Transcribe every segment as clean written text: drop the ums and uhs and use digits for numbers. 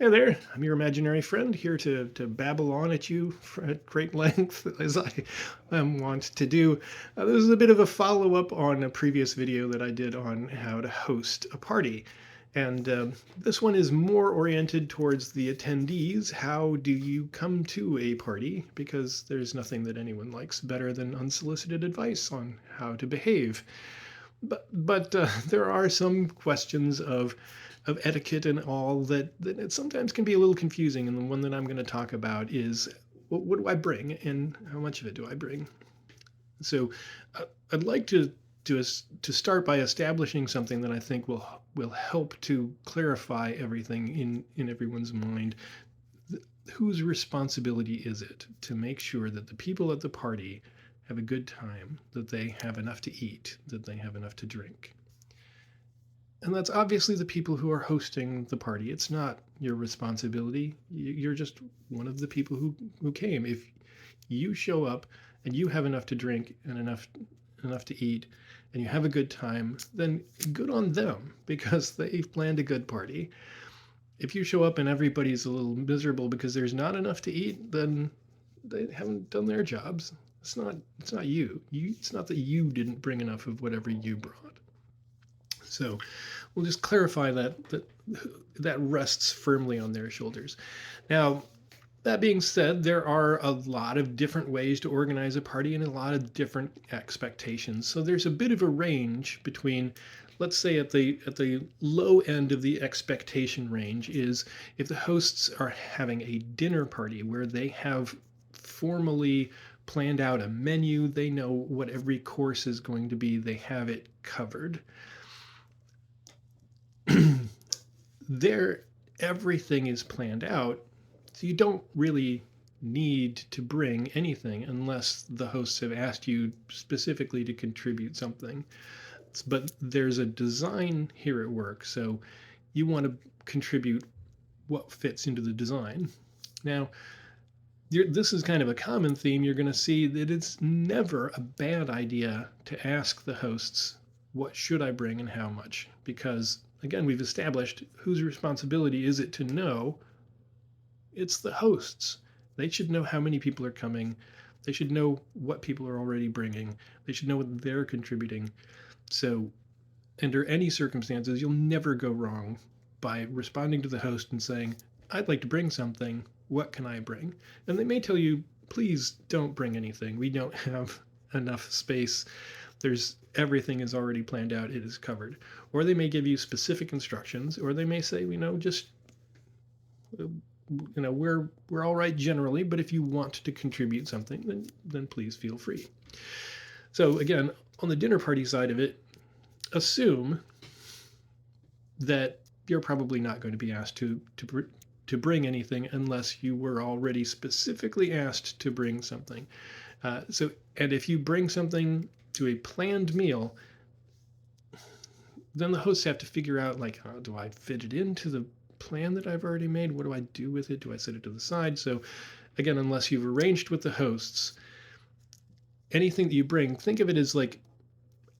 Hey there, I'm your imaginary friend here to babble on at you at great length as I want to do. This is a bit of a follow up on a previous video that I did on how to host a party. And this one is more oriented towards the attendees. How do you come to a party? Because there's nothing that anyone likes better than unsolicited advice on how to behave. But there are some questions of etiquette and all that it sometimes can be a little confusing. And the one that I'm going to talk about is what do I bring and how much of it do I bring? So I'd like to start by establishing something that I think will help to clarify everything in everyone's mind. Whose responsibility is it to make sure that the people at the party have a good time, that they have enough to eat, that they have enough to drink? And that's obviously the people who are hosting the party. It's not your responsibility. You're just one of the people who came. If you show up and you have enough to drink and enough to eat and you have a good time, then good on them because they've planned a good party. If you show up and everybody's a little miserable because there's not enough to eat, then they haven't done their jobs. It's not you. It's not that you didn't bring enough of whatever you brought. So we'll just clarify that rests firmly on their shoulders. Now, that being said, there are a lot of different ways to organize a party and a lot of different expectations. So there's a bit of a range between, let's say at the low end of the expectation range is if the hosts are having a dinner party where they have formally planned out a menu, they know what every course is going to be, they have it covered. There, everything is planned out, so you don't really need to bring anything unless the hosts have asked you specifically to contribute something. But there's a design here at work, so you want to contribute what fits into the design. Now, this is kind of a common theme. You're going to see that it's never a bad idea to ask the hosts, what should I bring and how much? Because, again, we've established whose responsibility is it to know? It's the hosts. They should know how many people are coming. They should know what people are already bringing. They should know what they're contributing. So, under any circumstances, you'll never go wrong by responding to the host and saying, I'd like to bring something. What can I bring? And they may tell you, please don't bring anything. We don't have enough space. There's everything is already planned out. It is covered. Or they may give you specific instructions, or they may say, just we're all right generally, but if you want to contribute something, then please feel free. So again, on the dinner party side of it, assume that you're probably not going to be asked to bring anything unless you were already specifically asked to bring something. And if you bring something to a planned meal, then the hosts have to figure out, like, how do I fit it into the plan that I've already made? What do I do with it? Do I set it to the side? So again, unless you've arranged with the hosts, anything that you bring, think of it as like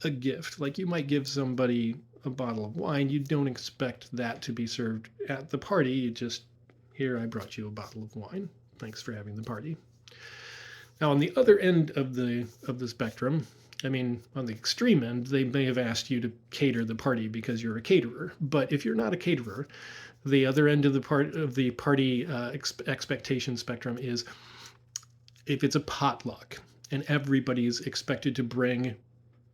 a gift. Like you might give somebody a bottle of wine. You don't expect that to be served at the party. You just, here, I brought you a bottle of wine. Thanks for having the party. Now, on the other end of the spectrum, I mean, on the extreme end, they may have asked you to cater the party because you're a caterer. But if you're not a caterer, the other end of the party expectation spectrum is if it's a potluck and everybody's expected to bring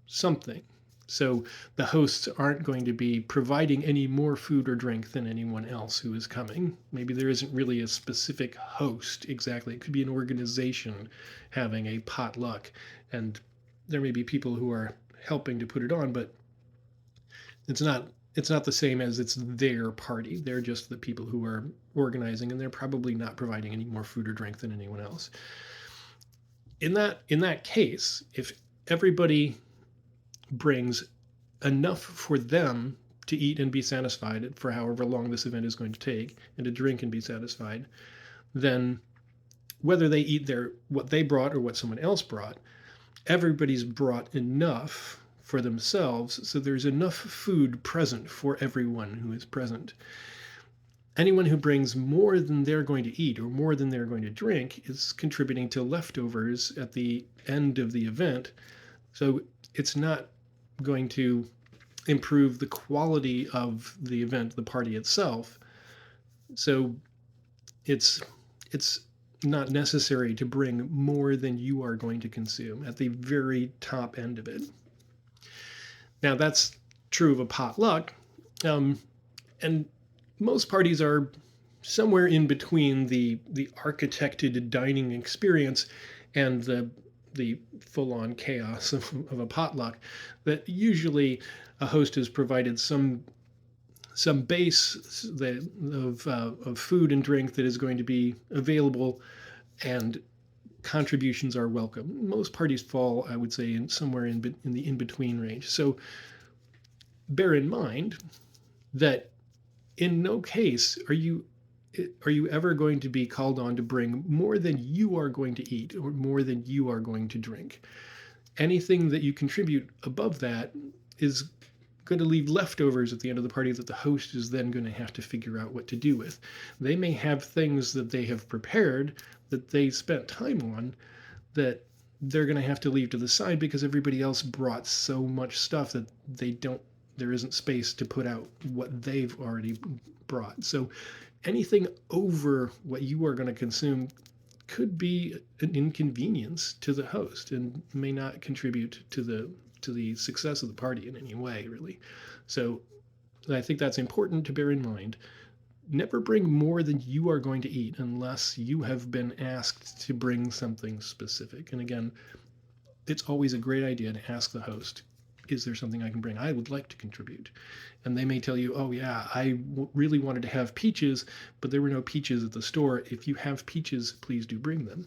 something. So the hosts aren't going to be providing any more food or drink than anyone else who is coming. Maybe there isn't really a specific host exactly. It could be an organization having a potluck, and there may be people who are helping to put it on, but it's not the same as it's their party. They're just the people who are organizing, and they're probably not providing any more food or drink than anyone else. In that case, if everybody brings enough for them to eat and be satisfied for however long this event is going to take, and to drink and be satisfied, then whether they eat what they brought or what someone else brought, everybody's brought enough for themselves, so there's enough food present for everyone who is present. Anyone who brings more than they're going to eat or more than they're going to drink is contributing to leftovers at the end of the event. So it's not going to improve the quality of the event, the party itself. So it's it's not necessary to bring more than you are going to consume at the very top end of it. Now that's true of a potluck, and most parties are somewhere in between the architected dining experience and the full-on chaos of a potluck. That usually a host has provided some base of food and drink that is going to be available, and contributions are welcome. Most parties fall, I would say, in somewhere in the in-between range. So bear in mind that in no case are you ever going to be called on to bring more than you are going to eat or more than you are going to drink. Anything that you contribute above that is going to leave leftovers at the end of the party that the host is then going to have to figure out what to do with. They may have things that they have prepared that they spent time on that they're going to have to leave to the side because everybody else brought so much stuff that there isn't space to put out what they've already brought. So anything over what you are going to consume could be an inconvenience to the host and may not contribute to the success of the party in any way, really. So I think that's important to bear in mind. Never bring more than you are going to eat unless you have been asked to bring something specific. And again, it's always a great idea to ask the host, is there something I can bring? I would like to contribute. And they may tell you, oh, yeah, really wanted to have peaches, but there were no peaches at the store. If you have peaches, please do bring them.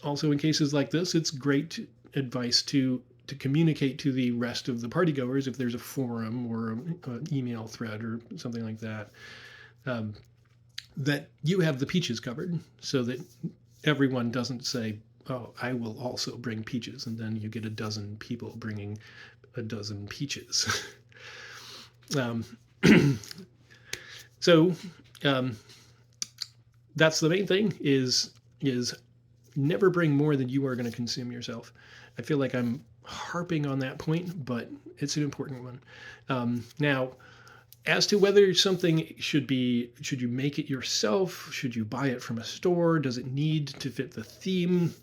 Also, in cases like this, it's great advice to communicate to the rest of the partygoers if there's a forum or an email thread or something like that, that you have the peaches covered so that everyone doesn't say, oh, I will also bring peaches, and then you get a dozen people bringing a dozen peaches. So that's the main thing is never bring more than you are going to consume yourself. I feel like I'm harping on that point, but it's an important one. Now, as to whether something should you make it yourself? Should you buy it from a store? Does it need to fit the theme?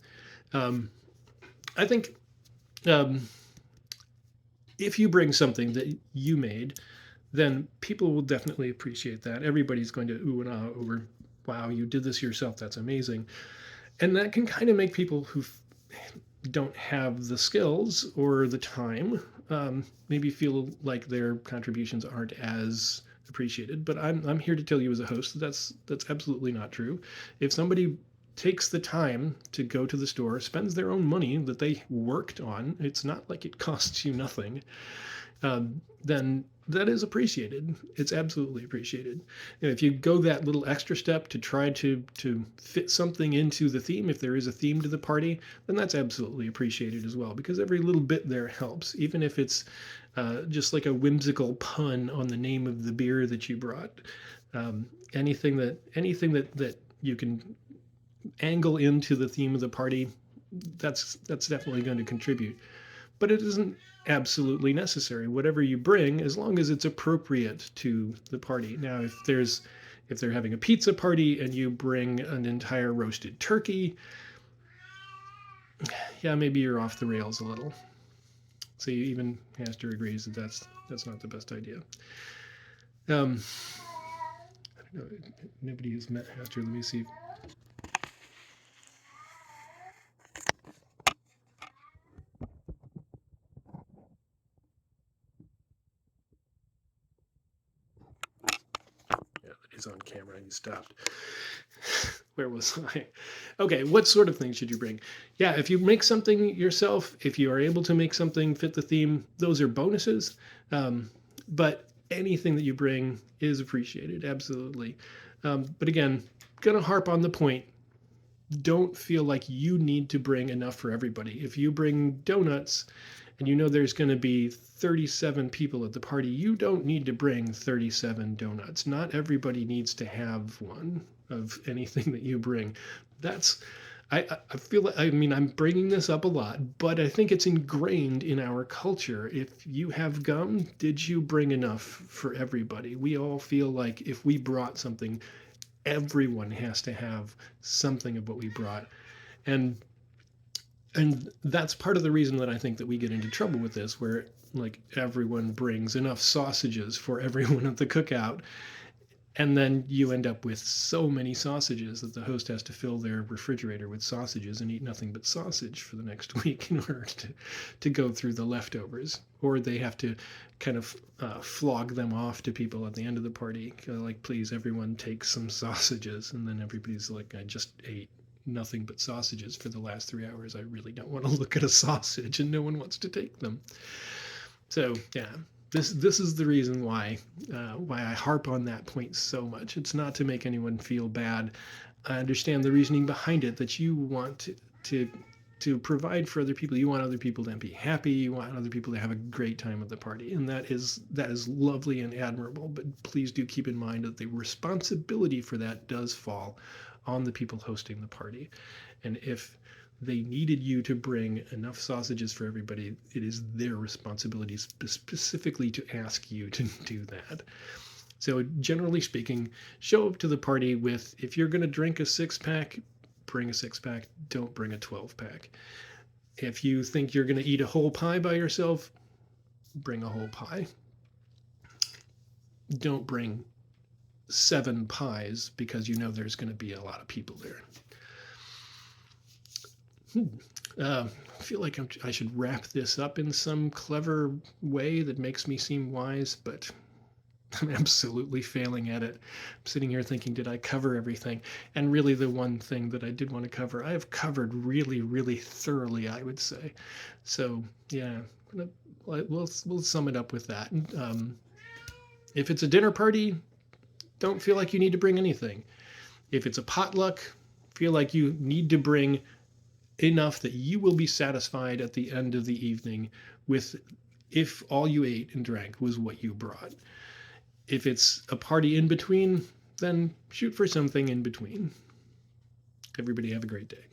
I think if you bring something that you made, then people will definitely appreciate that. Everybody's going to ooh and ah over, wow, you did this yourself. That's amazing. And that can kind of make people who don't have the skills or the time maybe feel like their contributions aren't as appreciated. But I'm here to tell you as a host that's absolutely not true. If somebody takes the time to go to the store, spends their own money that they worked on, it's not like it costs you nothing, then that is appreciated. It's absolutely appreciated. And if you go that little extra step to try to fit something into the theme, if there is a theme to the party, then that's absolutely appreciated as well, because every little bit there helps, even if it's just like a whimsical pun on the name of the beer that you brought. Anything that you can angle into the theme of the party, that's definitely going to contribute. But it isn't absolutely necessary. Whatever you bring, as long as it's appropriate to the party. Now, if they're having a pizza party and you bring an entire roasted turkey, yeah, maybe you're off the rails a little. So even Haster agrees that that's not the best idea. I don't know. Nobody has met Haster. Let me see. He's on camera and he stopped. Where was I? Okay, what sort of things should you bring? Yeah, if you make something yourself, if you are able to make something fit the theme, those are bonuses. But anything that you bring is appreciated, absolutely. But again, gonna harp on the point. Don't feel like you need to bring enough for everybody. If you bring donuts and you know there's going to be 37 people at the party, you don't need to bring 37 donuts. Not everybody needs to have one of anything that you bring. That's I feel like, I mean, I'm bringing this up a lot, but I think it's ingrained in our culture. If you have gum, did you bring enough for everybody? We all feel like if we brought something, everyone has to have something of what we brought. And that's part of the reason that I think that we get into trouble with this, where like everyone brings enough sausages for everyone at the cookout, and then you end up with so many sausages that the host has to fill their refrigerator with sausages and eat nothing but sausage for the next week in order to go through the leftovers. Or they have to kind of flog them off to people at the end of the party, like, please, everyone take some sausages. And then everybody's like, I just ate nothing but sausages for the last 3 hours. I really don't want to look at a sausage, and no one wants to take them. So yeah, this is the reason why I harp on that point so much. It's not to make anyone feel bad. I understand the reasoning behind it, that you want to provide for other people. You want other people to be happy. You want other people to have a great time at the party, and that is lovely and admirable. But please do keep in mind that the responsibility for that does fall on the people hosting the party. And if they needed you to bring enough sausages for everybody, it is their responsibility specifically to ask you to do that. So generally speaking, show up to the party with, if you're going to drink a 6-pack, bring a 6-pack. Don't bring a 12-pack. If you think you're going to eat a whole pie by yourself, bring a whole pie. Don't bring 7 pies because you know there's going to be a lot of people there. I feel like I should wrap this up in some clever way that makes me seem wise, but I'm absolutely failing at it. I'm sitting here thinking, did I cover everything? And really, the one thing that I did want to cover, I have covered really, really thoroughly, I would say. So yeah, we'll sum it up with that. If it's a dinner party, don't feel like you need to bring anything. If it's a potluck, feel like you need to bring enough that you will be satisfied at the end of the evening with, if all you ate and drank was what you brought. If it's a party in between, then shoot for something in between. Everybody have a great day.